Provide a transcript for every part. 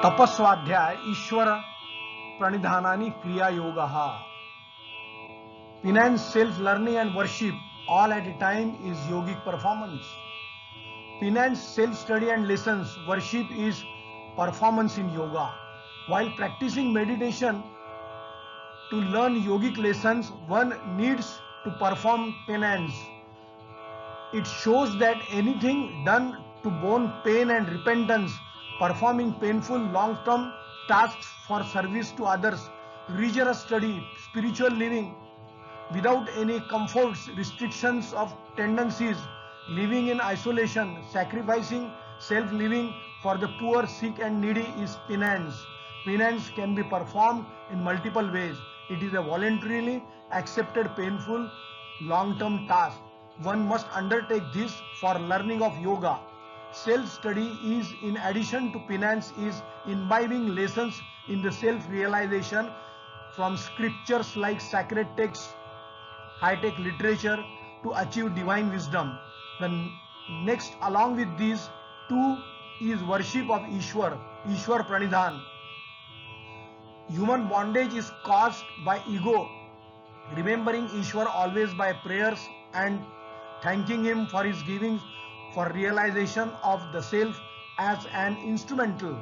तपस्वाध्याय ईश्वर प्रणिधानानि क्रिया योगः. Penance, self-learning and worship all at a time is yogic performance. Penance, self-study and lessons, worship is performance in yoga. While practicing meditation to learn yogic lessons, one needs to perform penance. It shows that anything done to bone pain and repentance, performing painful long-term tasks for service to others, rigorous study, spiritual living, without any comforts, restrictions of tendencies, living in isolation, sacrificing self-living for the poor, sick and needy is penance. Penance can be performed in multiple ways. It is a voluntarily accepted painful long-term task. One must undertake this for learning of yoga. Self-study is, in addition to penance, is imbibing lessons in the self-realization from scriptures like sacred texts, high-tech literature to achieve divine wisdom. The next, along with these two, is worship of Ishwar Pranidhan. Human bondage is caused by ego. Remembering Ishwar always by prayers and thanking him for his giving for realization of the self as an instrumental.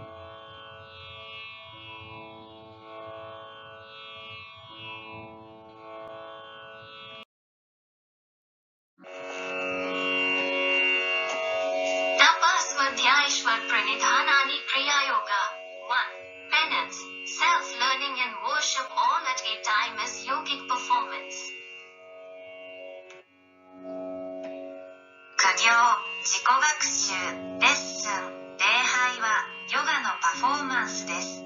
Tapaswadhyayishwar Pranidhanani Kriya Yoga. 1. Penance, self-learning and worship all at a time is yogic performance. 苦行、自己学習、レッスン、礼拝はヨガのパフォーマンスです。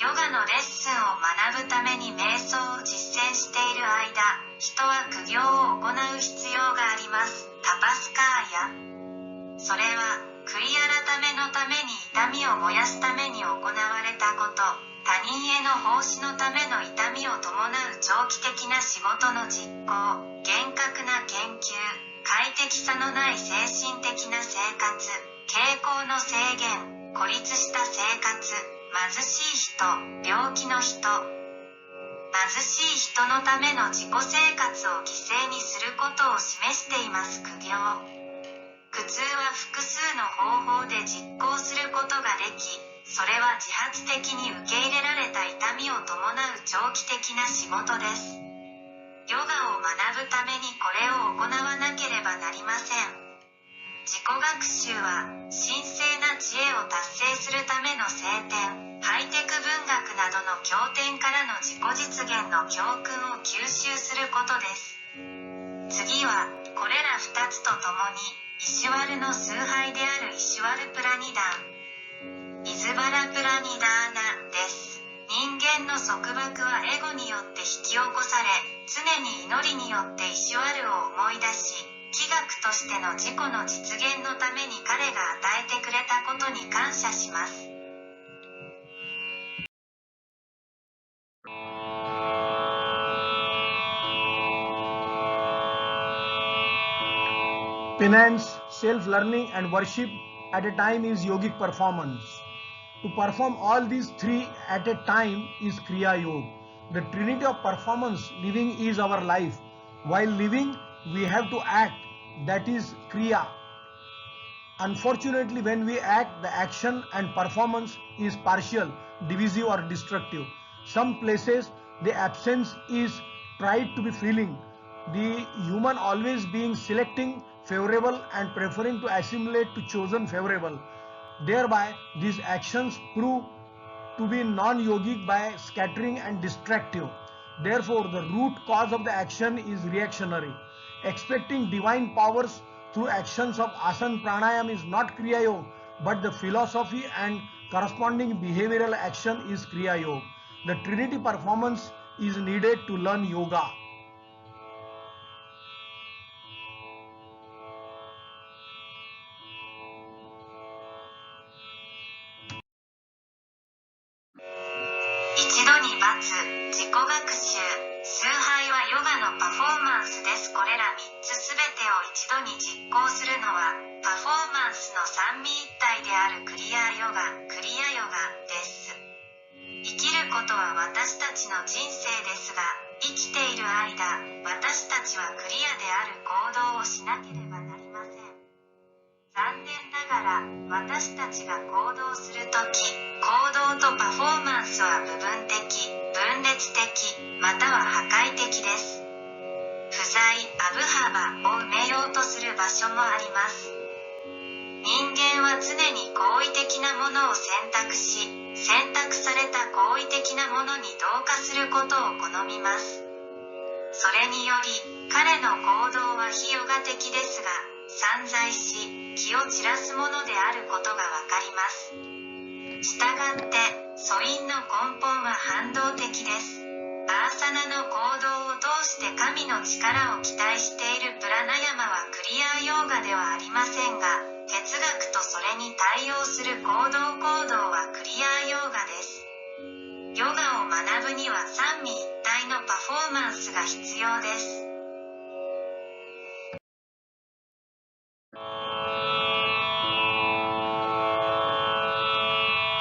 ヨガのレッスンを学ぶために瞑想を実践している間、人は苦行を行う必要があります。タパスカーヤ。それは悔い改めのために痛みを燃やすために行われたこと、他人への奉仕のための痛みを伴う長期的な仕事の実行、厳格な研究、快適さのない精神的な生活、傾向の制限、孤立した生活、貧しい人、病気の人、貧しい人のための自己生活を犠牲にすることを示しています。苦行。苦痛は複数の方法で実行することができ、それは自発的に受け入れられた痛みを伴う長期的な仕事です。ヨガを学ぶためにこれを行わなければなりません。自己学習は神聖な知恵を達成するための聖典、ハイテク文学などの経典からの自己実現の教訓を吸収することです。次はこれら2つとともにイシュワルの崇拝であるイシュワルプラニダン、イズバラプラニダーナです。人間の束縛はエゴによって引き起こされ、常に祈りによってイシュワルを思い出し、気学としての自己の実現のために彼が与えてくれたことに感謝します。Penance, self-learning and worship at a time is yogic performance. To perform all these three at a time is Kriya Yoga. The trinity of performance, living is our life. While living, we have to act, that is Kriya. Unfortunately, when we act, the action and performance is partial, divisive or destructive. Some places, the absence is tried to be feeling. The human always being selecting favorable and preferring to assimilate to chosen favorable. Thereby, these actions prove to be non-yogic by scattering and distractive. Therefore, the root cause of the action is reactionary. Expecting divine powers through actions of asana pranayam is not Kriya Yoga, but the philosophy and corresponding behavioral action is Kriya Yoga. The trinity performance is needed to learn yoga. Zitsu、自己学習、崇拝はヨガのパフォーマンスです。これら3つすべてを一度に実行するのは、パフォーマンスの三位一体であるクリアヨガ。ることは私たちの人生ですが、生きている間、私たちはクリアである行動をしなければなりません。残念ながら、私たちが行動するとき、行動とパフォーマンスは部分的、分裂的、または破壊的です。不在、あぶ幅を埋めようとする場所もあります。人間は常に好意的なものを選択し、選択された好意的なものに同化することを好みます。それにより、彼の行動は非ヨガ的ですが、散在し、気を散らすものであることがわかります。したがって、素因の根本は反動的です。アーサナの行動を通して神の力を期待しているプラナヤマはクリアヨーガではありませんが、哲学とそれに対応する行動はクリアヨーガです。ヨガを学ぶには三位一体のパフォーマンスが必要です。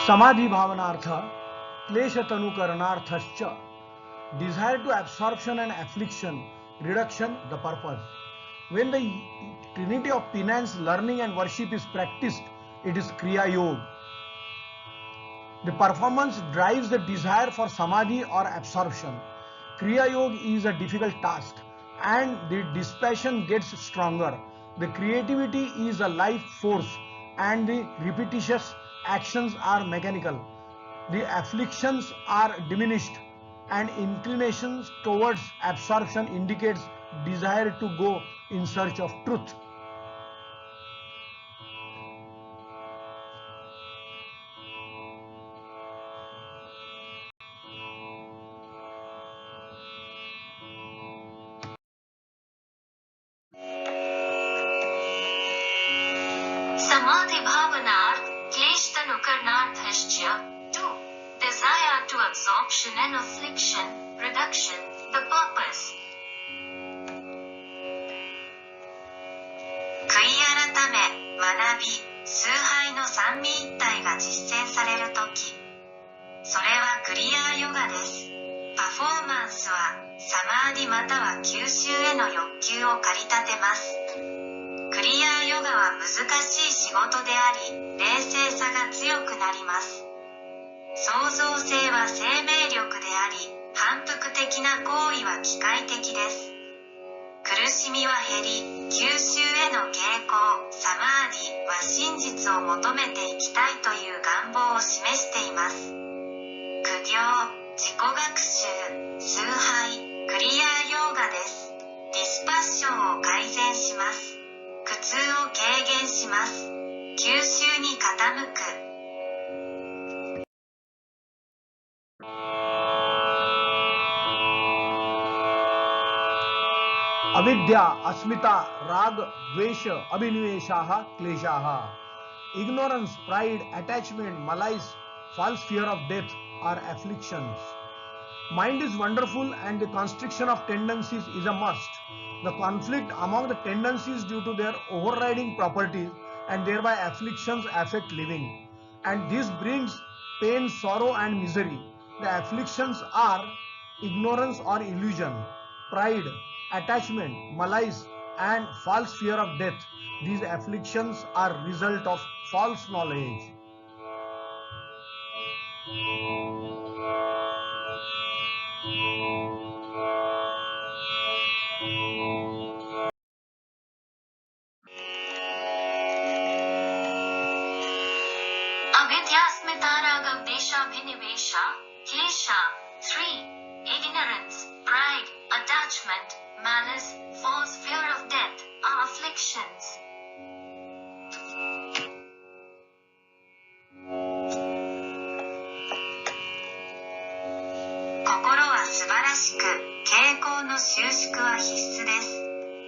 समाधि भावनार्थ क्लेश तनुकरणार्थश्च desire to absorption and affliction reduction the purpose. When the trinity of penance, learning and worship is practiced, it is Kriya Yoga. The performance drives the desire for samadhi or absorption. Kriya Yoga is a difficult task and the dispassion gets stronger. The creativity is a life force and the repetitious actions are mechanical. The afflictions are diminished and inclinations towards absorption indicates desire to go in search of truth. Samadhi bhavanarth kleshtanukarnarthascha 2. Desire to absorption and affliction, reduction, the purpose. 悔い改め、学び、崇拝の三位一体が実践されるとき、それはクリアヨガです。パフォーマンスは、サマーディまたは吸収への欲求を駆り立てます。クリアヨガは難しい仕事であり、冷静さが強くなります。創造性は生命力であり、反復的な行為は機械的です。苦しみは減り、吸収への傾向、サマーディは真実を求めていきたいという願望を示しています。苦行、自己学習、崇拝、クリアヨーガです。ディスパッションを改善します。苦痛を軽減します。吸収に傾く。Avidya, Asmita, Rag, Dvesha, Abhiniveshaha, Kleshaha. Ignorance, pride, attachment, malice, false fear of death are afflictions. Mind is wonderful and the constriction of tendencies is a must. The conflict among the tendencies due to their overriding properties and thereby afflictions affect living. And this brings pain, sorrow and misery. The afflictions are ignorance or illusion, pride, attachment, malice and false fear of death. These afflictions are result of false knowledge. Avidyasmitaragavdeshabhinivesha, klesha. 3. Ignorance, pride, attachment, malice, false fear of death are afflictions. 心は素晴らしく、傾向の収縮は必須です。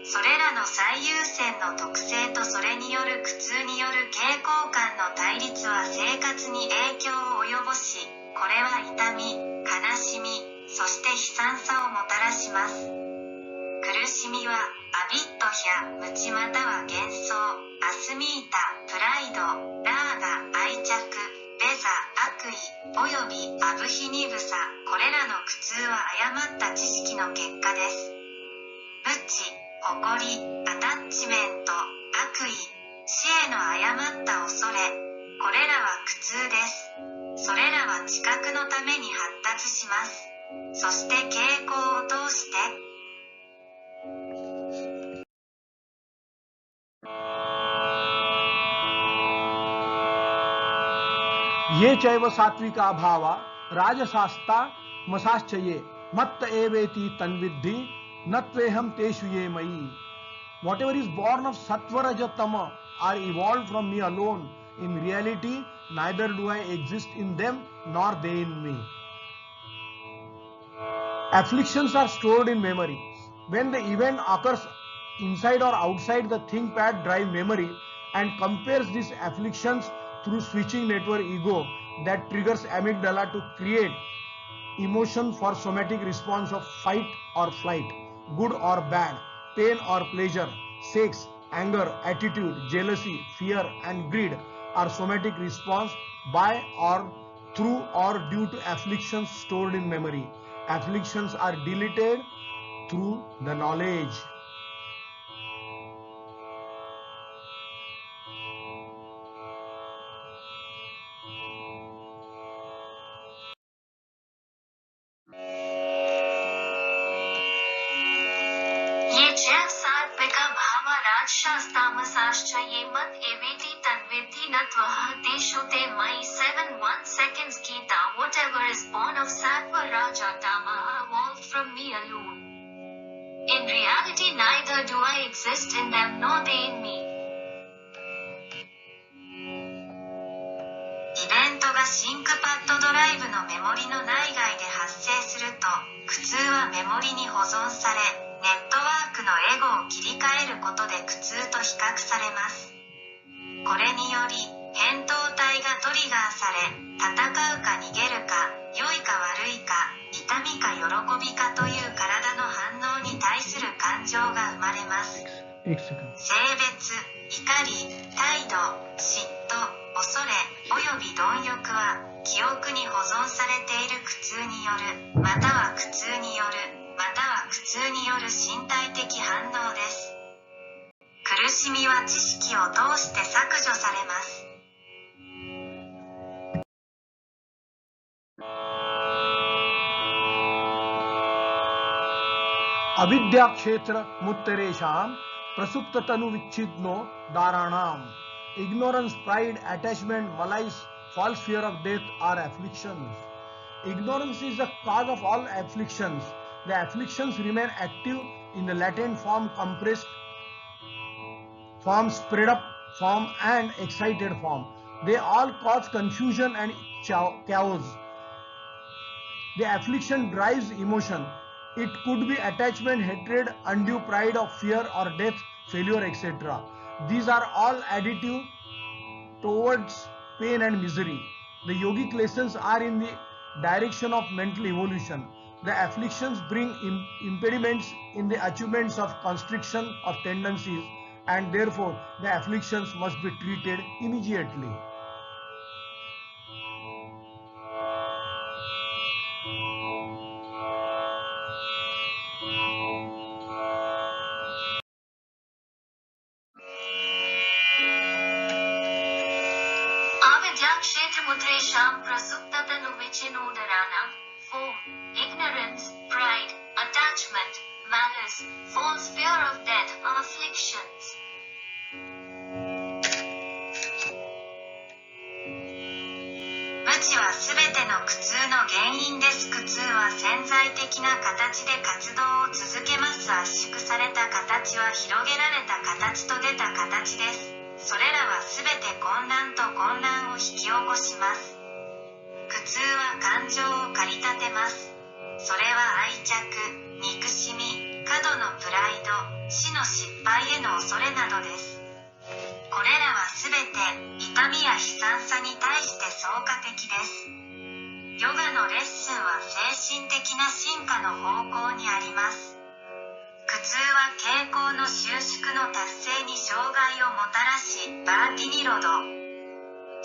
それらの最優先の特性とそれによる苦痛による傾向感の対立は生活に影響を及ぼし、これは痛み、悲しみ、そして悲惨さをもたらします。苦しみはアビットヒャ、無知または幻想、アスミータ、プライド、ラーガ、愛着、ベ座、悪意およびアブヒニグサ、これらの苦痛は誤った知識の結果です。無知、誇り、アタッチメント、悪意、死への誤った恐れ、これらは苦痛です。それらは知覚のために発達します。そして傾向を通して、ये चैव सात्विका भावा राजसास्ता मसाश्चये मत्त एवेति तन्विद्धि नत्वेहम तेषु ये मयि. Whatever is born of sattva raja tama are evolved from me alone. In reality, neither do I exist in them nor they in me. Afflictions are stored in memory. When the event occurs inside or outside the ThinkPad drive memory and compares these afflictions through switching network ego that triggers amygdala to create emotion for somatic response of fight or flight, good or bad, pain or pleasure, sex, anger, attitude, jealousy, fear and greed are somatic response by or through or due to afflictions stored in memory. Afflictions are deleted through the knowledge. ये जैव सात्विका भावा राजशास्तामसाश्च ये मत एवेति तन्विद्धि नत्वः तेषु ते मयि 7-1 seconds Gita. Whatever is born of sattva raja tama evolved from me alone. In reality, neither do I exist in them nor they in me. イベントがシンクパッドドライブのメモリの内外で発生すると、苦痛はメモリに保存され、ネットワークのエゴを切り替えることで苦痛と比較されます。これにより、扁桃体がトリガーされ、戦うか逃げるか、良いか悪いか、痛みか喜びかという体の反応に対する感情が生まれます。性別、怒り、態度、嫉妬、恐れ、および貪欲は、記憶に保存されている苦痛による、または苦痛による、または苦痛による身体的反応です。苦しみは知識を通して削除されます。अविद्या क्षेत्र मुत्तरेशाम प्रसुप्त तनु विच्छिन्नो दाराणाम. Ignorance, pride, attachment, malice, false fear of death are afflictions. Ignorance is the cause of all afflictions. The afflictions remain active in the latent form, compressed form, spread up form and excited form. They all cause confusion and chaos. The affliction drives emotion. It could be attachment, hatred, undue pride of fear or death, failure, etc. These are all additive towards pain and misery. The yogic lessons are in the direction of mental evolution. The afflictions bring impediments in the achievements of constriction of tendencies, and therefore the afflictions must be treated immediately. Avidya kshetra mutresham prasuptatanu vichinodaranam. 4. Ignorance, pride, attachment, malice, false fear of death are afflictions. 無知はすべての苦痛の原因です。苦痛は潜在的な形で活動を続けます。圧縮された形は広げられた形と出た形です。それらはすべて混乱と混乱を引き起こします。苦痛は感情を駆り立てます。それは愛着、憎しみ、過度のプライド、死の失敗への恐れなどです。これらはすべて痛みや悲惨さに対して相加的です。ヨガのレッスンは精神的な進化の方向にあります。苦痛は傾向の収縮の達成に障害をもたらし、バーティニロド、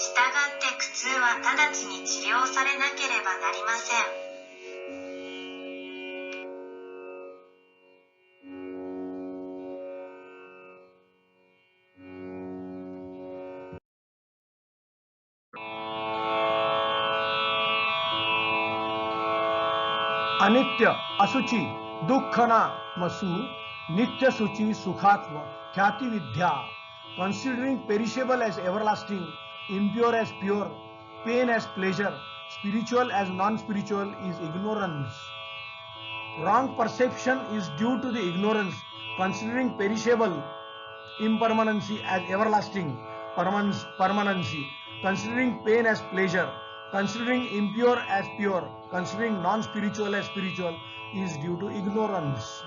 したがって苦痛は直ちに治療されなければなりません。अनित्य असुचि दुखना मसु नित्य सुचि सुखात्म ख्याति विद्या considering perishable as everlasting, impure as pure, pain as pleasure, spiritual as non-spiritual is ignorance. Wrong perception is due to the ignorance, considering perishable impermanency as everlasting permanency, considering pain as pleasure, considering impure as pure, considering non-spiritual as spiritual is due to ignorance.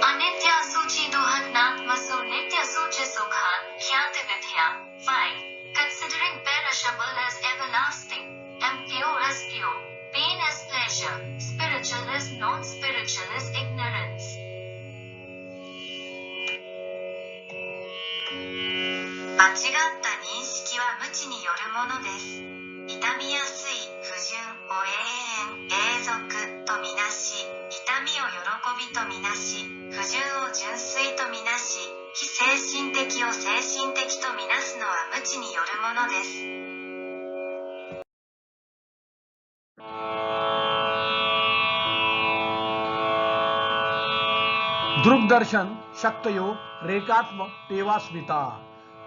अनित्य सूची दुहनात्मसु नित्य सूची सुखान ख्याति विद्या 5. Considering perishable as everlasting, impure as pure, pain as pleasure, spiritual as non-spiritual is ignorance. 間違った認識は無知によるものです。痛みやすい不純を永続とみなし、痛みを喜びとみなし、不純を純粋とみなし、非精神的を精神的とみなすのは無知によるものです。ध्रुव Darshan शक्तयोग रेखात्म तेवास्मिता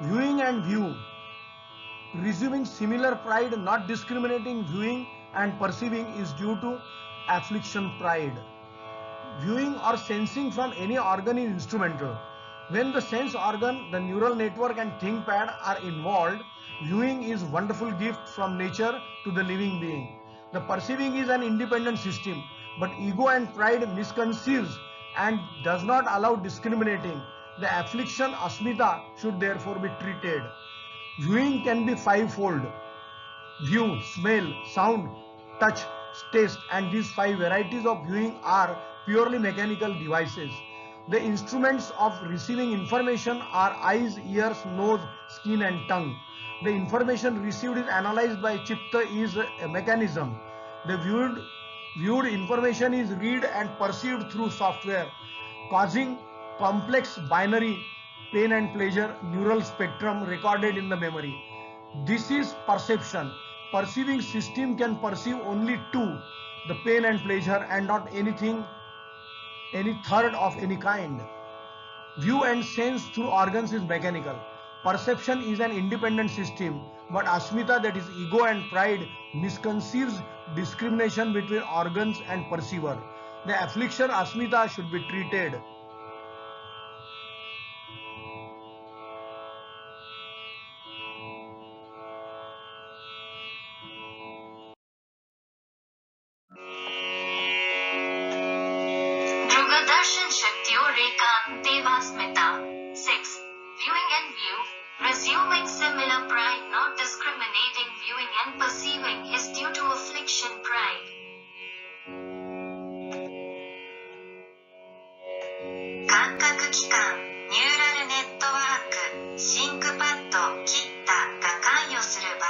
viewing and view, receiving similar pride, not discriminating viewing and perceiving is due to affliction pride. Viewing or sensing from any organ is instrumental. When the sense organ, the neural network and ThinkPad are involved, viewing is wonderful gift from nature to the living being. The perceiving is an independent system, but ego and pride misconceives and does not allow discriminating. The affliction asmita should therefore be treated. Viewing can be fivefold: view, smell, sound, touch, taste, and these 5 varieties of viewing are purely mechanical devices. The instruments of receiving information are eyes, ears, nose, skin and tongue. The information received is analyzed by chitta is a mechanism. The viewed information is read and perceived through software, causing complex binary pain and pleasure neural spectrum recorded in the memory. This is perception. Perceiving system can perceive only 2, the pain and pleasure, and not anything, any third of any kind. View and sense through organs is mechanical. Perception is an independent system, but asmita, that is ego and pride, misconceives discrimination between organs and perceiver. The affliction asmita should be treated. Darshan Shaktyo Rekha Devasmita 6. Viewing and view, resuming similar pride, not discriminating viewing and perceiving is due to affliction pride. 感覚器官、ニューラルネットワーク、シンクパッド、キッタが関与する場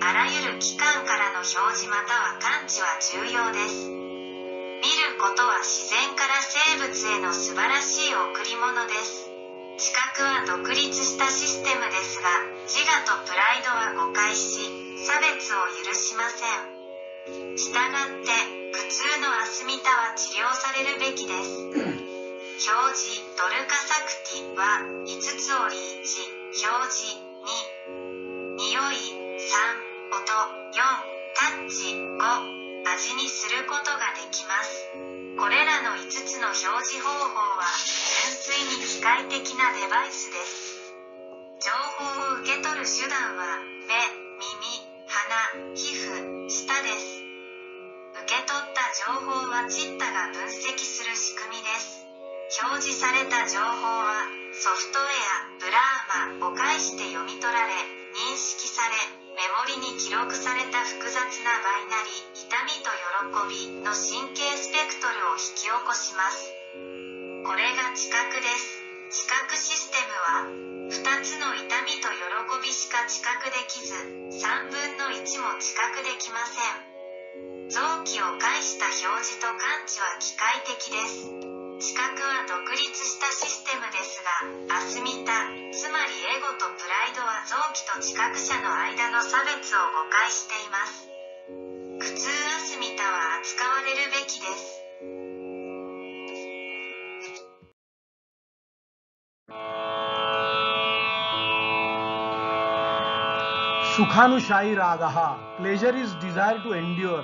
合、あらゆる器官からの表示または感知は重要です。見ることは自然から生物への素晴らしい贈り物です。知覚は独立したシステムですが、自我とプライドは誤解し、差別を許しません。したがって、苦痛のアスミタは治療されるべきです。表示、ドルカサクティは5つ折り1、表示2、匂い3、音4、タッチ5、味にすることができます。これらの5つの表示方法は純粋に機械的なデバイスです。情報を受け取る手段は目、耳、鼻、皮膚、舌です。受け取った情報はチッタが分析する仕組みです。表示された情報はソフトウェア、ブラーマを介して読み取られ、認識され、メモリに記録された複雑なバイナリー痛みと喜びの神経スペクトルを引き起こします。これが知覚です。知覚システムは2つの痛みと喜びしか知覚できず、3分の1も知覚できません。臓器を介した表示と感知は機械的です。知覚は独立したシステムですが、アスミタ、つまりエゴとプライドは臓器と知覚者の間の差別を誤解しています。苦痛アスミタは扱われるべきです。Sukhanushayi ragaha. Pleasure is desire to endure.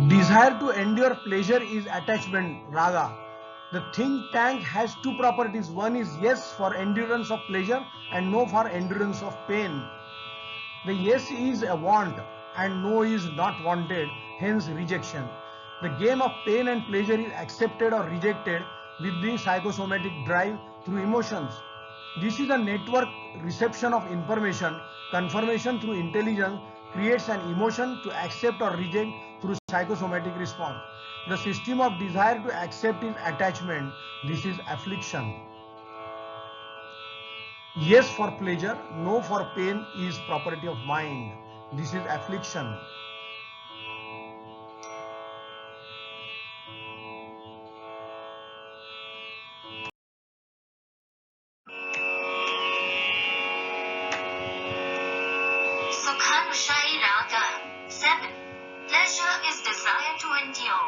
Desire to endure pleasure is attachment, raga. The think tank has two properties. One is yes for endurance of pleasure and no for endurance of pain. The yes is a want and no is not wanted, hence rejection. The game of pain and pleasure is accepted or rejected with the psychosomatic drive through emotions. This is a network reception of information. Confirmation through intelligence creates an emotion to accept or reject through psychosomatic response. The system of desire to accept is attachment. This is affliction. Yes for pleasure, no for pain is property of mind. This is affliction. Sukhanushayi raga. 7. Pleasure is desire to endure.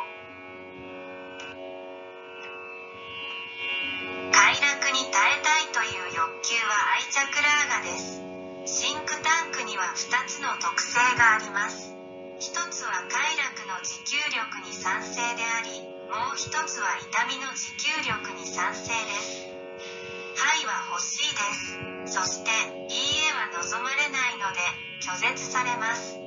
快楽に耐えたいという欲求は愛着ラーガです。シンクタンクには2つの特性があります。一つは快楽の持久力に賛成であり、もう一つは痛みの持久力に賛成です。はいは欲しいです。そして、いいえは望まれないので、拒絶されます。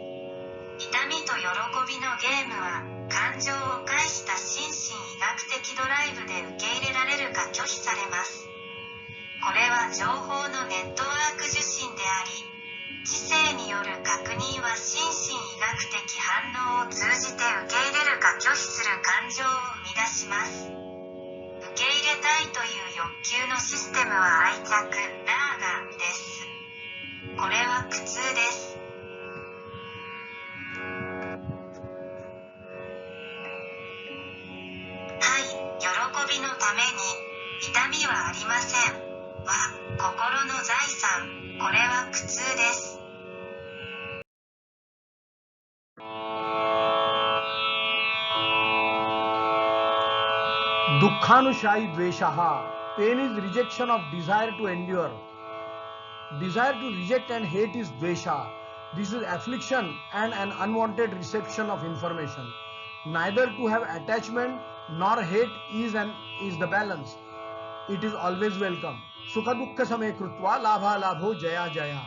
痛みと喜びのゲームは、感情を介した心身医学的ドライブで受け入れられるか拒否されます。これは情報のネットワーク受信であり、知性による確認は心身医学的反応を通じて受け入れるか拒否する感情を生み出します。受け入れたいという欲求のシステムは愛着、ラーガです。これは苦痛です。はい、喜びのために、痛みはありません。は、心の財産、これは苦痛です。Dukkhanushayi dveshaha. Pain is rejection of desire to endure. Desire to reject and hate is dvesha. This is affliction and an unwanted reception of information. Neither to have attachment nor hate is the balance. It is always welcome. Sukha dukkha same krutva labha labho jaya jaya.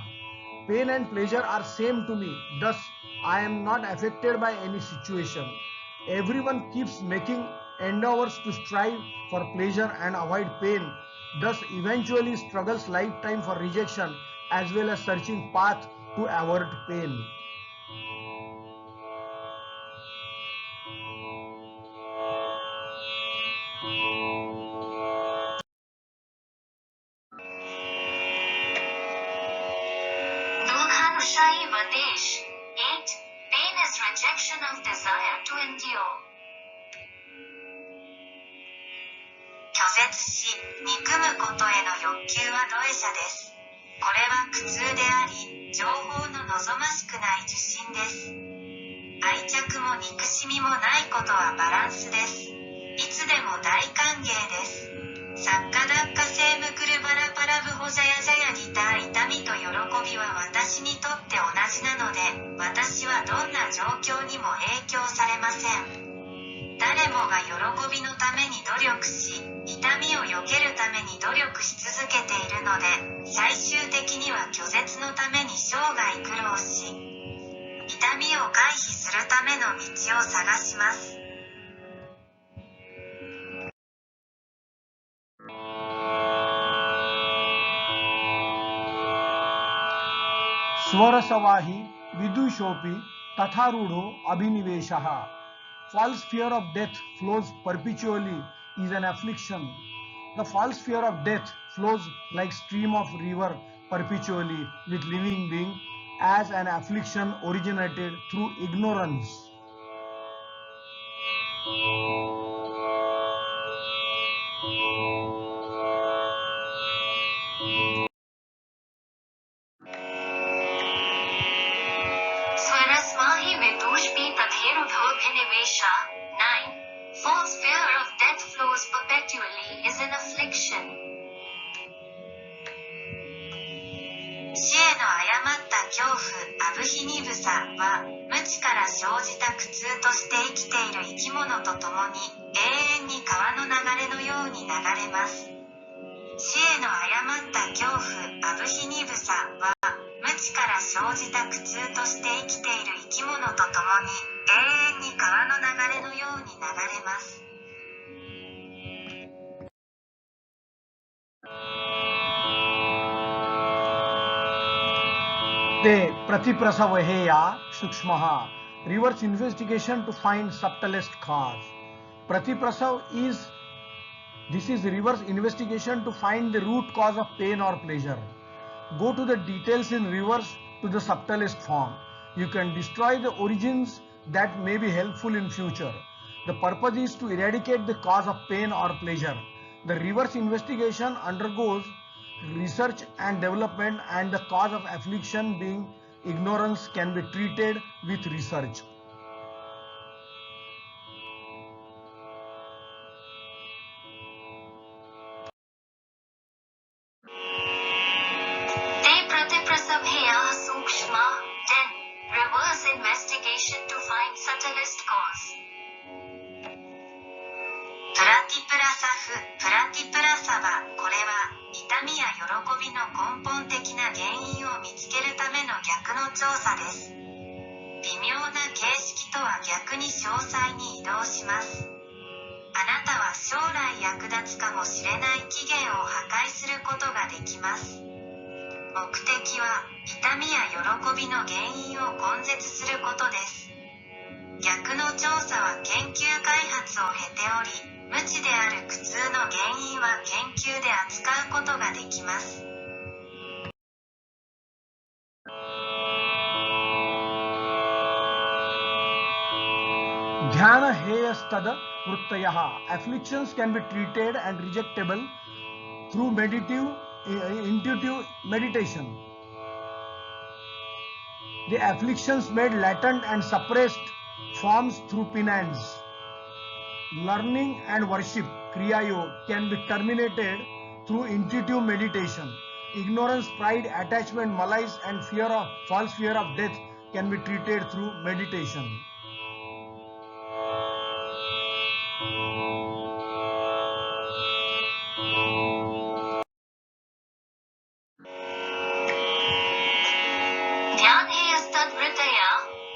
Pain and pleasure are same to me. Thus, I am not affected by any situation. Everyone keeps making endeavors to strive for pleasure and avoid pain. Thus, eventually struggles lifetime for rejection as well as searching path to avert pain. Dukhanushayi vadesh. 8. Pain is rejection of desire to endure. 拒絶し、憎むことへの欲求はドエシャです。これは苦痛であり、情報の望ましくない受信です。愛着も憎しみもないことはバランスです。いつでも大歓迎です。作家ダッカセームクルバラパラブホジャヤジャヤギター痛みと喜びは私にとって同じなので、私はどんな状況にも影響されません。誰もが喜びのために努力し、痛みを避けるために努力し続けているので、最終的には拒絶のために生涯苦労し、痛みを回避するための道を探します。Swarasavahi vidushopi tatharudo abhiniveshaha. False fear of death flows perpetually is an affliction. The false fear of death flows like stream of river perpetually with living being as an affliction originated through ignorance. Swarasvahi vidushpi tatherudho abhinivesha. 9. False fear of death flows perpetually is an affliction. 死への誤った恐怖アブヒニブサは無知から生じた苦痛として生きている生き物とともに永遠に川の流れのように流れます。死への誤った恐怖アブヒニブサは無知から生じた苦痛として生きている生き物とともに永遠に川の流れのように流れます。Te pratiprasavaheya sukshmaha. Reverse investigation to find subtlest cause. Pratiprasav is reverse investigation to find the root cause of pain or pleasure. Go to the details in reverse to the subtlest form. You can destroy the origins that may be helpful in future. The purpose is to eradicate the cause of pain or pleasure. The reverse investigation undergoes research and development, and the cause of affliction being ignorance can be treated with research. Te pratiprasabheya sukshma. 10. Reverse investigation to find subtlest cause. プラティプラサフ、プラティプラサバ、これは痛みや喜びの根本的な原因を見つけるための逆の調査です。微妙な形式とは逆に詳細に移動します。あなたは将来役立つかもしれない起源を破壊することができます。目的は痛みや喜びの原因を根絶することです。逆の調査は研究開発を経ており、無知である苦痛の原因は研究で扱うことができます。Dhyana heyastada vruttayaha. Afflictions can be treated and rejectable through intuitive meditation. The afflictions made latent and suppressed forms through penance. Learning and worship, Kriya Yoga, can be terminated through intuitive meditation. Ignorance, pride, attachment, malice, and false fear of death can be treated through meditation. Dhyanheyastadvritaya.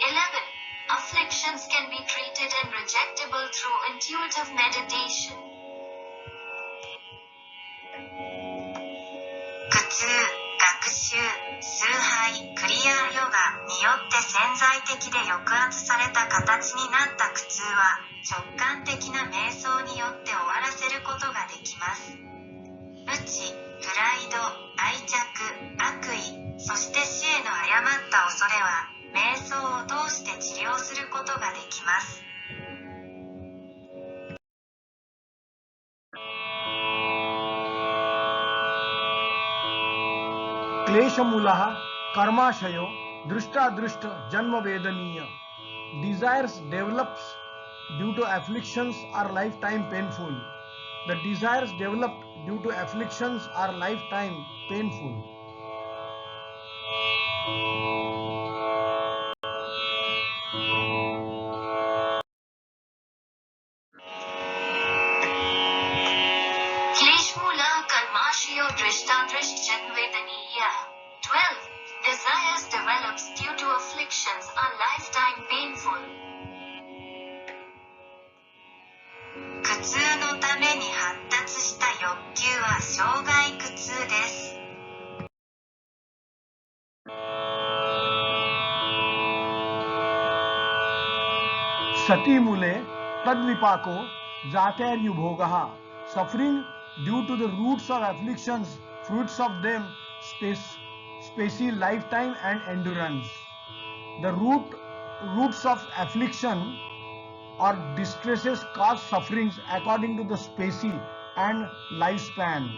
11. Afflictions can be treated and rejectable through intuitive meditation. 苦痛、学習、崇拝、クリアヨガによって潜在的で抑圧された形になった苦痛は直感的な瞑想によって終わらせることができます。無知、プライド、愛着、悪意、そして死への誤った恐れは瞑想を通して治療することができます。Kleshamulaha karmashayo drishta drishta janma vedaniya. Desires develops due to afflictions are lifetime painful. The desires developed due to afflictions are lifetime painful. Kleshmula karmashayo drishtadrish janvedaniya. 12. Desires develops due to afflictions are lifetime painful. 苦痛のために発達した欲求は生涯苦痛です。Sati mule tadvipako jaterubhogaha. Suffering due to the roots of afflictions, fruits of them, specie, lifetime and endurance. The roots of affliction or distresses cause sufferings according to the specie and lifespan.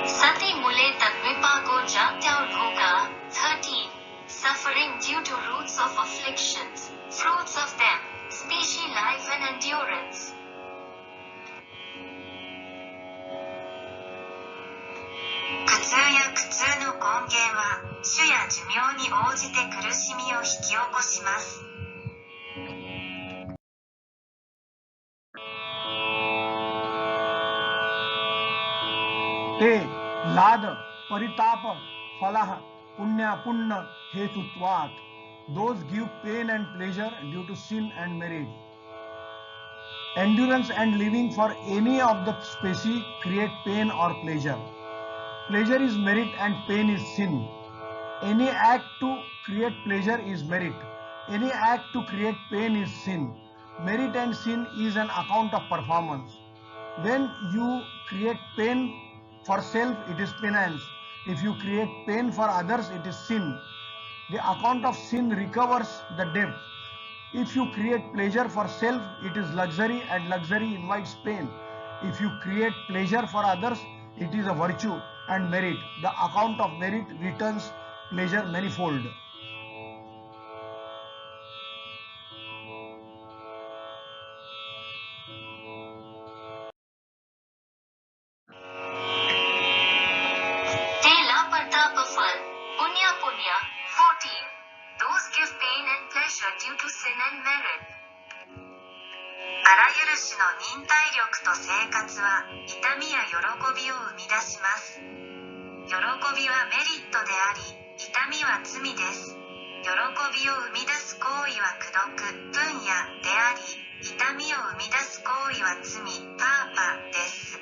Sati mule tadvipako jatyaurbhoga. 13. Suffering due to roots of afflictions, fruits of them, specie, life and endurance. 苦痛や苦痛の根源は種や寿命に応じて苦しみを引き起こします。ते लाद परिताप फलः पुण्य पुण्य हेतुत्वात्. Those give pain and pleasure due to sin and merit. Endurance and living for any of the specie create pain or pleasure. Pleasure is merit and pain is sin. Any act to create pleasure is merit. Any act to create pain is sin. Merit and sin is an account of performance. When you create pain for self, it is penance. If you create pain for others, it is sin. The account of sin recovers the debt. If you create pleasure for self, it is luxury, and luxury invites pain. If you create pleasure for others, it is a virtue and merit. The account of merit returns pleasure manifold. Tela partapa fal, punya punya. 14. Those give pain and pleasure due to sin and merit. あらゆる種の忍耐力と生活は痛みや喜びを生み出します。喜びはメリットであり、痛みは罪です。喜びを生み出す行為は功徳、分野であり、痛みを生み出す行為は罪、パーパです。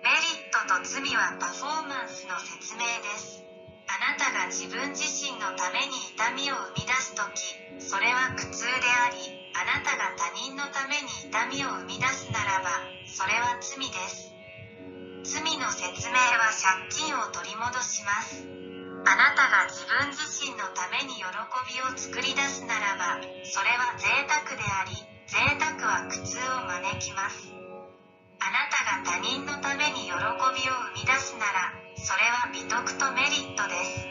メリットと罪はパフォーマンスの説明です。あなたが自分自身のために痛みを生み出すとき、それは苦痛であり、あなたが他人のために痛みを生み出すならば、それは罪です。罪の説明は借金を取り戻します。あなたが自分自身のために喜びを作り出すならば、それは贅沢であり、贅沢は苦痛を招きます。あなたが他人のために喜びを生み出すなら、それは美徳とメリットです。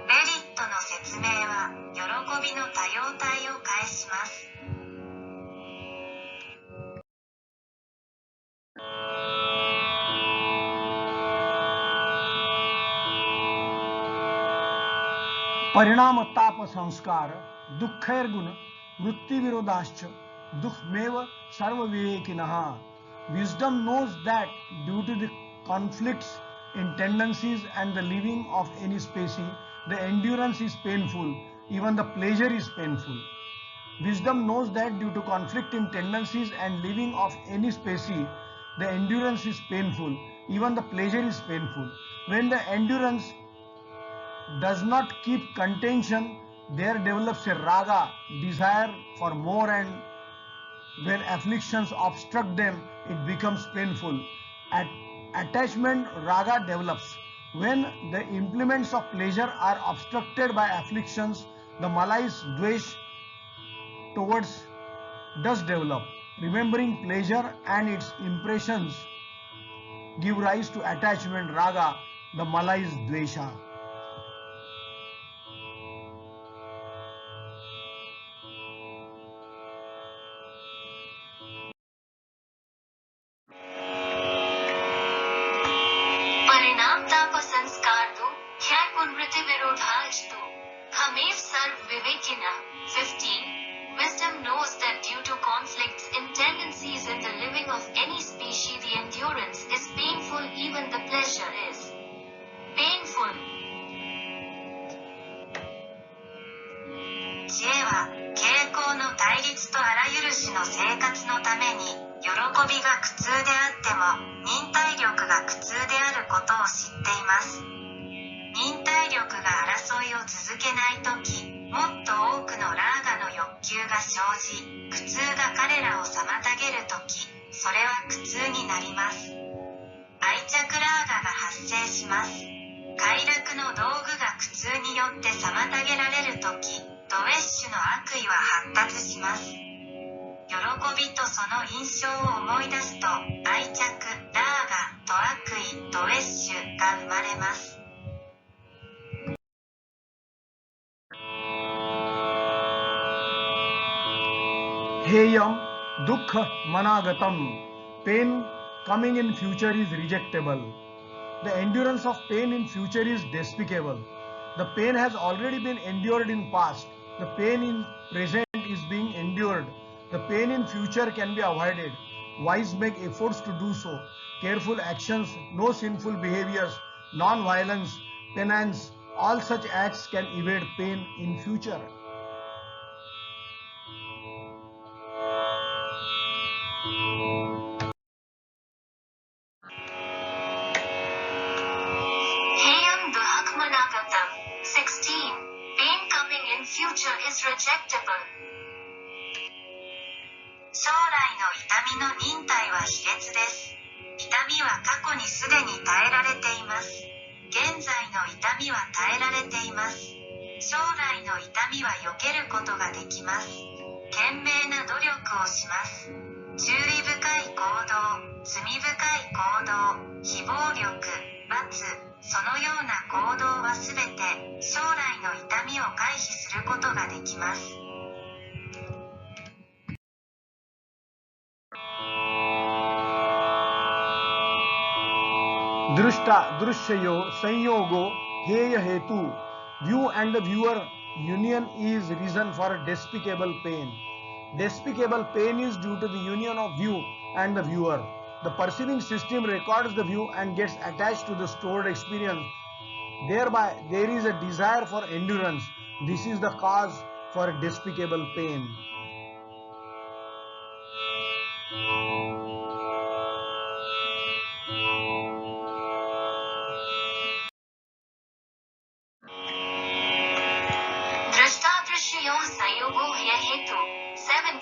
メリットの説明は、喜びの多様体を返します。परिणाम ताप संस्कार दुःखैर्गुण वृत्तिविरोधाश्च दुःखमेव सर्वविवेकिनः. Wisdom knows that due to the conflicts in tendencies and the living of any species, the endurance is painful, even the pleasure is painful. Wisdom knows that due to conflict in tendencies and living of any species, the endurance is painful, even the pleasure is painful. When the endurance does not keep contention, there develops a raga, desire for more, and when afflictions obstruct them, it becomes painful. Attachment raga develops. When the implements of pleasure are obstructed by afflictions, the malais dvesh towards does develop. Remembering pleasure and its impressions give rise to attachment raga, the malais dvesha. परिणाम ताप संस्कार दो, ख्याल पुनवृत्ति विरोधाज दो, हमेव सर्व विवेकिना. 15. Wisdom knows that due to conflicts in tendencies in the living of any species, the endurance is painful, even the pleasure is painful. 知恵は傾向の対対立とあらゆる種の生活のために喜びが苦痛であっても忍耐力が苦痛であることを知っています。忍耐力が争いを続けないとき、もっと多くのラーガの欲求が生じ、苦痛が彼らを妨げるとき、それは苦痛になります。愛着ラーガが発生します。快楽の道具が苦痛によって妨げられるとき、ドウェッシュの悪意は発達します。喜びとその印象を思い出すと、愛着、ラーガと悪意、ドウェッシュが生まれます。Heyam dukkha managatam. Pain coming in future is rejectable. The endurance of pain in future is despicable. The pain has already been endured in past. The pain in present is being endured. The pain in future can be avoided. Wise make efforts to do so. Careful actions, no sinful behaviors, non-violence, penance, all such acts can evade pain in future. Heyam duhakmanagatam. 16. Pain coming in future is rejectable. 将来の痛みの忍耐は卑劣です。痛みは過去にすでに耐えられています。現在の痛みは耐えられています。将来の痛みは避けることができます。懸命な努力をします。注意深い行動、罪深い行動、非暴力、罰、そのような行動はすべて将来の痛みを回避することができます。Drishta drishyayo sanyogo heya hetu. View and the viewer union is reason for despicable pain. Despicable pain is due to the union of view and the viewer. The perceiving system records the view and gets attached to the stored experience. Thereby, there is a desire for endurance. This is the cause for despicable pain. Drishtadrishyo sayogo hetu. 17.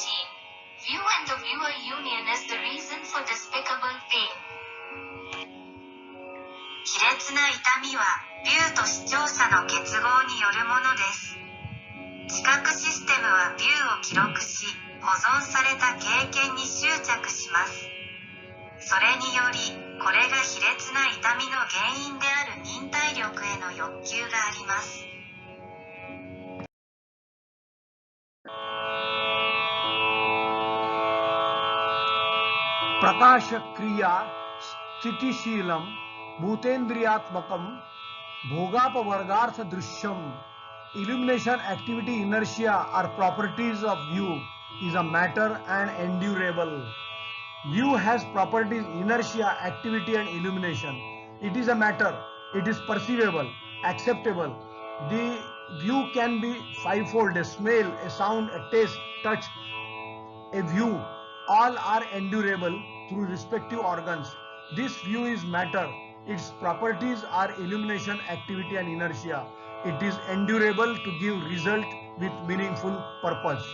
View and the viewer union is the reason for despicable pain. 卑劣な痛みは、ビューと視聴者の結合によるものです。知覚システムはビューを記録し、保存された経験に執着します。それにより、これが卑劣な痛みの原因である忍耐力への欲求があります。Prakasha kriya sthitishīlam bhutendriyatmakam bhogapavargartha drishyam. Illumination, activity, inertia are properties of view, is a matter and endurable. View has properties inertia, activity and illumination. It is a matter, it is perceivable, acceptable. The view can be fivefold: a smell, a sound, a taste, touch, a view. All are endurable through respective organs. This view is matter. Its properties are illumination, activity and inertia. It is endurable to give result with meaningful purpose.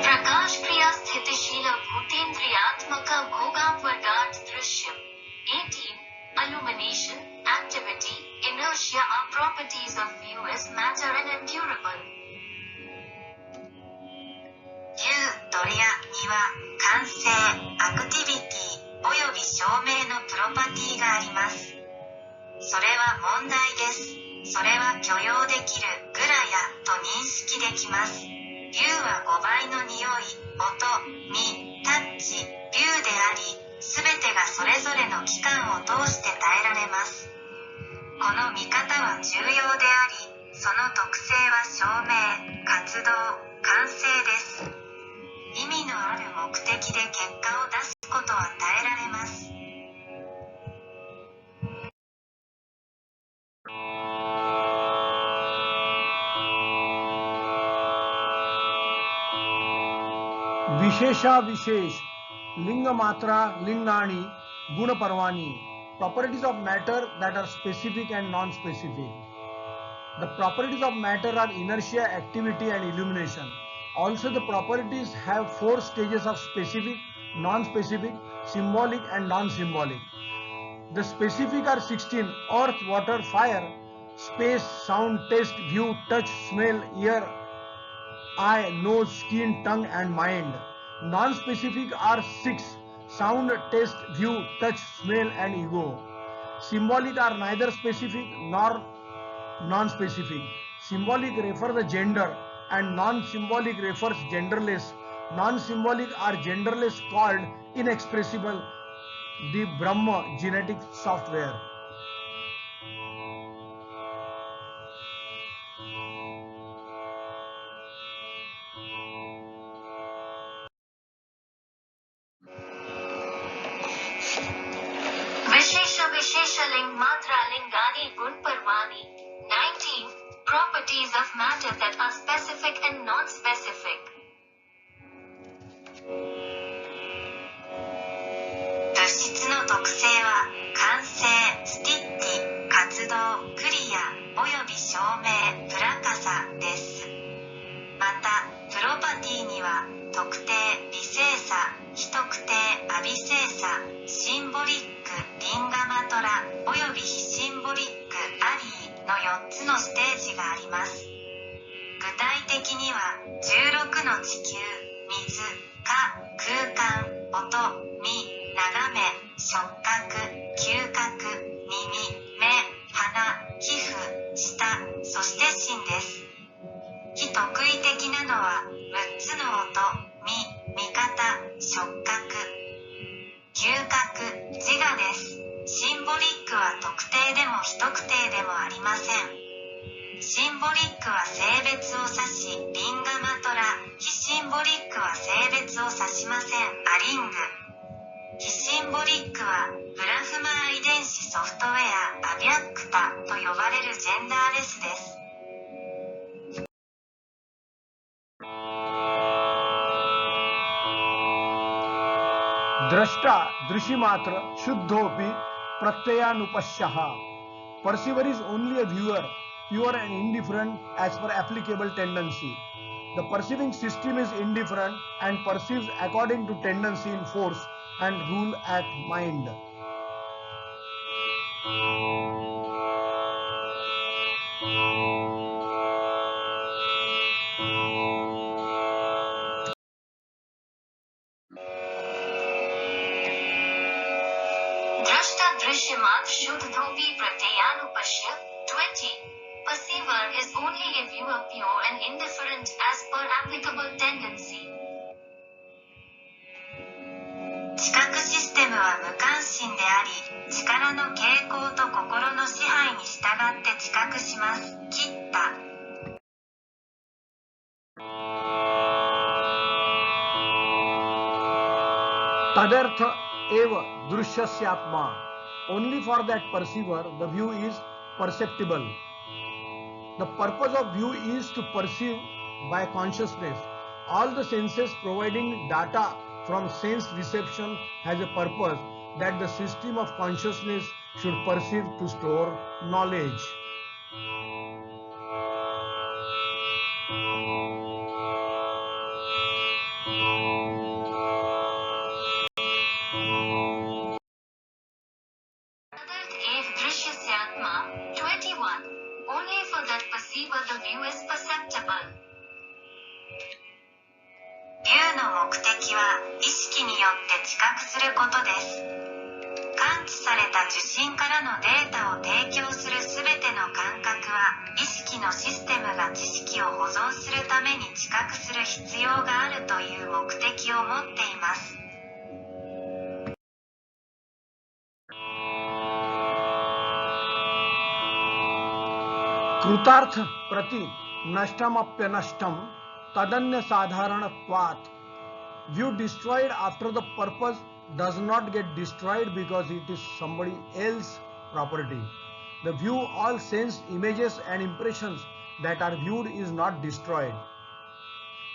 Prakash kriya sthitishila bhutendriyatmaka bhogavargart drishyam. 18. Illumination, activity, inertia are properties of view as matter and endurable. ビュー、ドリアには感性、アクティビティおよび照明のプロパティがあります。それは問題です。それは許容できるグラヤと認識できます。ビューは5倍の匂い、音、見、タッチ、ビューであり、すべてがそれぞれの期間を通して耐えられます。この見方は重要であり、その特性は照明、活動、完成です。意味のある目的で結果を出すことは耐えられます。विशेषा विशेष लिंग मात्रा लिंगाणी गुण Parwani properties of matter that are specific and non-specific. The properties of matter are inertia, activity and illumination. Also the properties have 4 stages of specific, non-specific, symbolic and non-symbolic. The specific are 16: earth, water, fire, space, sound, taste, view, touch, smell, ear, eye, nose, skin, tongue and mind. Non-specific are 6: sound, taste, view, touch, smell and ego. Symbolic are neither specific nor non-specific. Symbolic refer the gender and non-symbolic refers genderless. Non-symbolic are genderless called inexpressible, the Brahma genetic software. Vishesha Vishesha Ling Matra Lingani Gun Parvani. 19. Properties of matter that are specific and non-specific. 物質の特性は完成、スティッティ、活動、クリア、および証明、プラカサです。また、プロパティには特定、微精査、非特定、アビ精査、シンボリック、リンガマトラ、および非シンボリック、アリーの4つのステージがあります。具体的には16の地球、水、火、空間、音、見、眺め、触覚、嗅覚、耳、目、鼻、皮膚、舌、そして心です。非特異的なのは6つの音、見、見方、触覚、嗅覚、自我です。シンボリックは特定でも非特定でもありません。シンボリックは性別を指し、リンガマトラ、非シンボリックは性別を指しません。アリング。非シンボリックはグラフマー遺伝子ソフトウェアアビャックタと呼ばれるジェンダーレスです。Drashta Drishimatra Shuddhopi Pratyyanupashyaha. Perceiver is only a viewer, pure and indifferent as per applicable tendency. The perceiving system is indifferent and perceives according to tendency in force and rule at mind. Drashta Drishyamat Shuddhopi Pratyayanupashya. 20. Perceiver is only a viewer, pure and indifferent as per applicable tendency. 知覚システムは無関心であり、力の傾向と心の支配に従って知覚します。切った。Tadartha eva drushyasya. Only for that perceiver the view is perceptible. The purpose of view is to perceive by consciousness. All the senses providing data from sense reception has a purpose that the system of consciousness should perceive to store knowledge. Tadarth ev Drishyasyatma. 21. Only for that perceiver the view is perceptible. ビューの目的は意識によって知覚することです。感知された受信からのデータを提供するすべての感覚は意識のシステムが知識を保存するために知覚する必要があるという目的を持っています。Krutarth prati nashtamapyanashtam tadanya sadharanatvat. View destroyed after the purpose does not get destroyed because it is somebody else's property. The view, all sense images and impressions that are viewed is not destroyed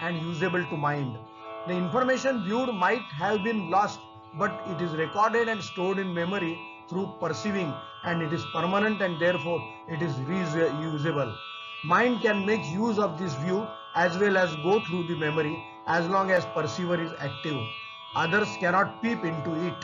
and usable to mind. The information viewed might have been lost, but it is recorded and stored in memory through perceiving, and it is permanent and therefore it is reusable. Mind can make use of this view as well as go through the memory as long as perceiver is active. Others cannot peep into it.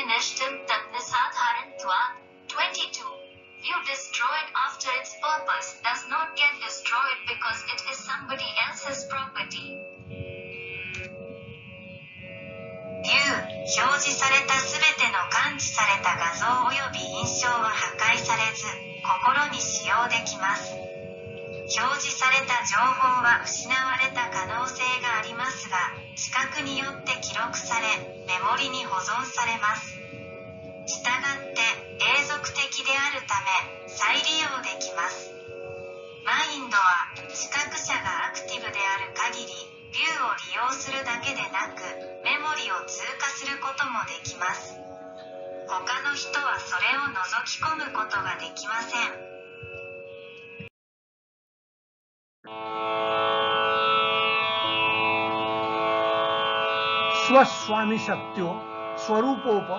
Nashtam Tatnasadharantvat. 22. View destroyed after its purpose does not get destroyed because it is somebody else's property. 表示されたすべての感知された画像及び印象は破壊されず、心に使用できます。表示された情報は失われた可能性がありますが、知覚によって記録され、メモリに保存されます。したがって永続的であるため再利用できます。マインドは知覚者がアクティブである限りビューを利用するだけでなくメモリを通過することもできます。他の人はそれを覗き込むことができません。स्वस्वामी शक्त्यो स्वरूपोप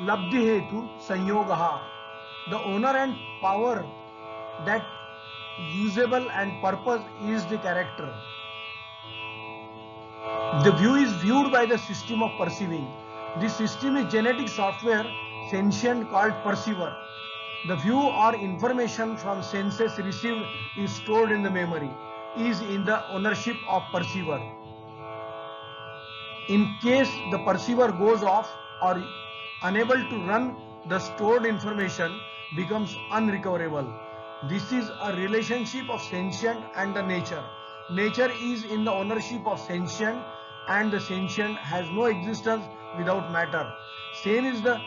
लब्धि हेतु संयोगः. The honor and power that usable and purpose is the character. The view is viewed by the system of perceiving. This system is genetic software sentient called perceiver. The view or information from senses received is stored in the memory, is in the ownership of perceiver. In case the perceiver goes off or unable to run, the stored information becomes unrecoverable. This is a relationship of sentient and the nature. Nature is in the ownership of sentient and the sentient has no existence without matter. Same is the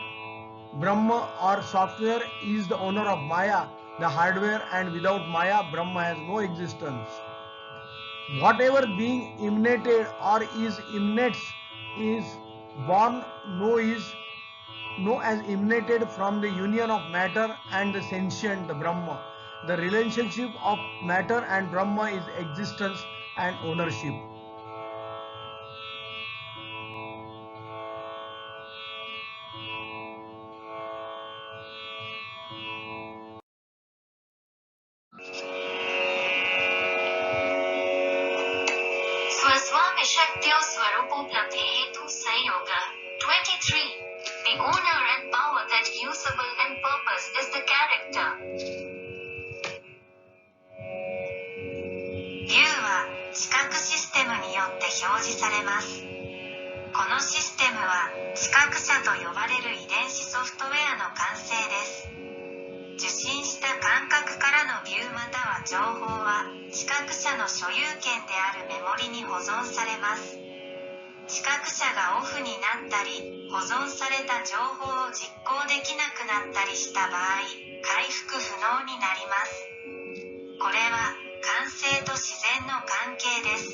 Brahma or software is the owner of Maya, the hardware, and without Maya, Brahma has no existence. Whatever being emanated or is emanates is born, know as emanated from the union of matter and the sentient, the Brahma. The relationship of matter and Brahma is existence and ownership. Swaswami Shaktyo Swarupoplathe Hetu Sayoga. 23. The honor and power that usable and purpose is the character. ビューは知覚システムによって表示されます。このシステムは知覚者と呼ばれる遺伝子ソフトウェアの完成です。受信した感覚からのビューまたは情報は知覚者の所有権であるメモリに保存されます。知覚者がオフになったり保存された情報を実行できなくなったりした場合、回復不能になります。これは感性と自然の関係です。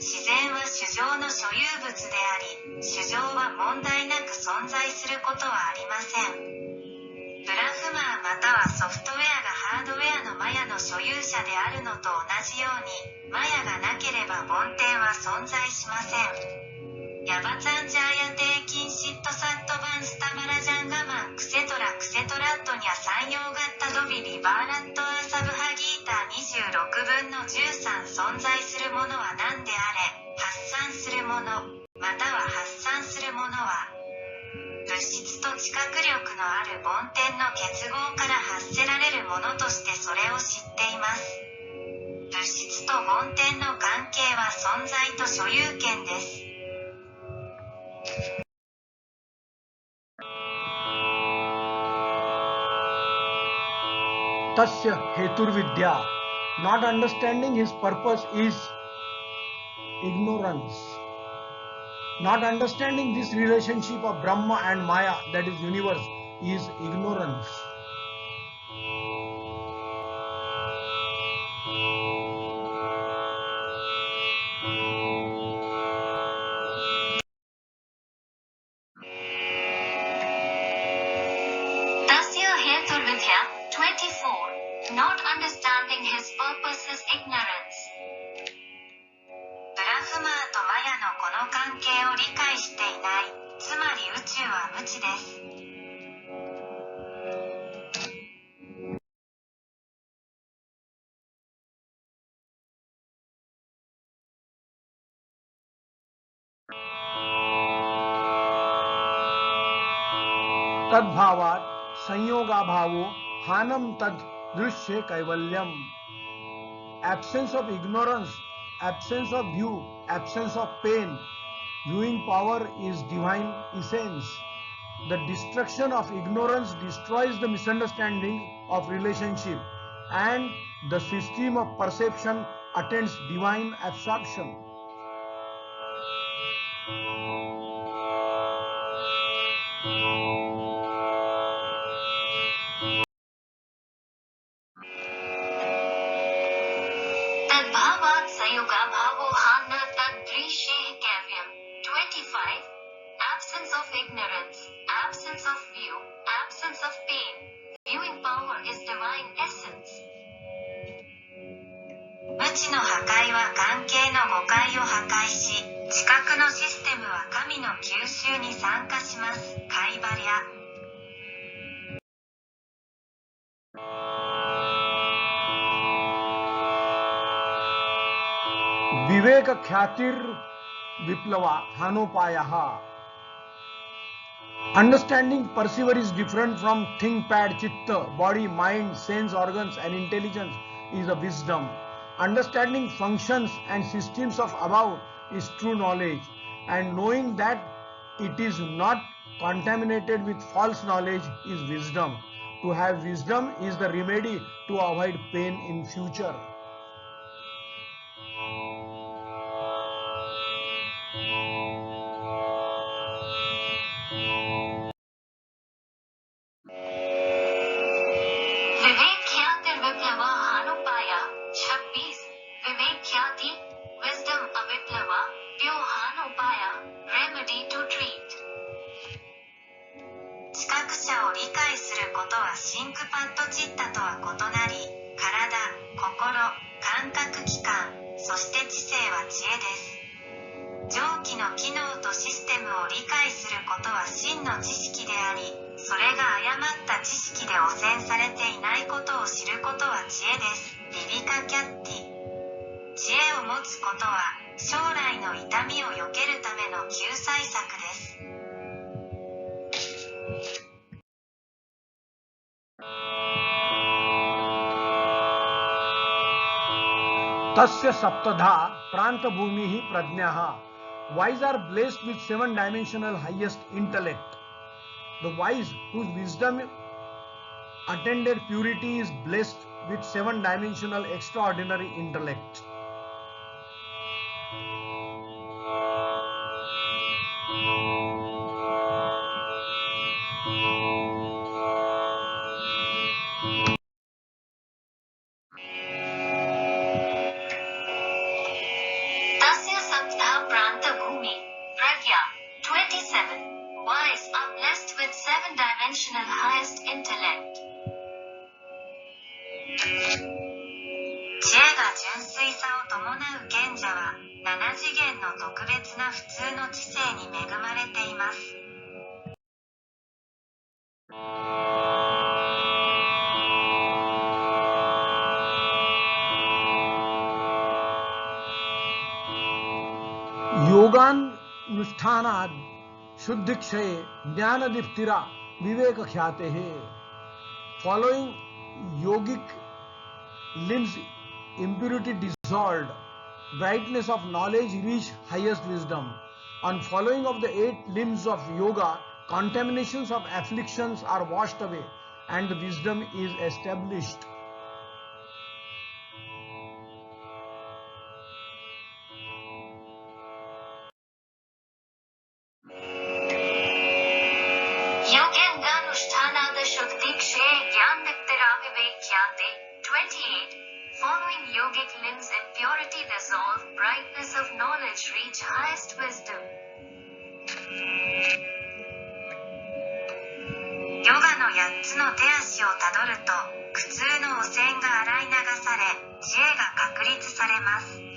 自然は主情の所有物であり、主情は問題なく存在することはありません。プラフマーまたはソフトウェアがハードウェアのマヤの所有者であるのと同じように、マヤがなければ梵天は存在しません。ヤバツァンジャーヤテイキンシットサットバンスタマラジャンガマンクセトラットニャ三葉ガッタドビビバーラットアーサブハギータ26分の13存在するものは何であれ、発散するもの、または発散するものは、物質と知覚力のある梵天の結合から発せられるものとしてそれを知っています。物質と梵天の関係は存在と所有権です。Tasya heturvidya. Not understanding his purpose is ignorance. Not understanding this relationship of Brahma and Maya, that is universe, is ignorance. तद्भावात् संयोगाभावो हानम तद दृश्य Kaivalyam. Absence of ignorance, absence of view, absence of pain. Viewing power is divine essence. The destruction of ignorance destroys the misunderstanding of relationship, and the system of perception attains divine absorption. Tadbhavat sayogabhavo hana tadrishe kavyam. 25. Absence of ignorance, absence of view, absence of pain. Viewing power is divine essence. 無知の破壊は関係の誤解を破壊し、知覚のシステムは神の吸収に参加します。カイバリア。विवेक ख्यातिर विप्लवा हानोपायः. Understanding perceiver is different from think-pad, chitta, body, mind, sense organs and intelligence is a wisdom. Understanding functions and systems of above is true knowledge, and knowing that it is not contaminated with false knowledge is wisdom. To have wisdom is the remedy to avoid pain in future. Vivek Khyati Viplava Hanupaya. 26. Vivek Khyati, wisdom aviplava, pure Hanupaya, remedy to treat. 知覚者を理解することはシンクパッドチッタとは異なり、体、心、感覚器官、そして知性は知恵です。上記の機能とシステムを理解することは真の知識であり、それが誤った知識で汚染されていないことを知ることは知恵です。ビビカキャッティ。知恵を持つことは将来の痛みを避けるための救済策です。तस्य सप्तधा प्रांत भूमि ही प्रज्ञाः. Wise are blessed with 7-dimensional highest intellect. The wise whose wisdom attended purity is blessed with 7-dimensional extraordinary intellect. Tasya Saptha Pranta Bhumi, Pragya. 27. Wise are blessed with 7-dimensional highest intellect. 知恵が純粋さを伴う賢者は、7次元の特別な普通の知性に恵まれています。योगानुष्ठानात् शुद्धिक्षये ज्ञानदीप्तिरा Vivek ख्यातेः. Following yogic limbs impurity dissolved, brightness of knowledge reach highest wisdom. On following of the 8 limbs of yoga, contaminations of afflictions are washed away and the wisdom is established. Yoganganushthanada Shuktikshe Gyandiktirabhivekhyate. 28. Following yogic limbs impurity dissolve, brightness of knowledge reach highest wisdom. ヨガの8つの手足をたどると、苦痛の汚染が洗い流され、知恵が確立されます。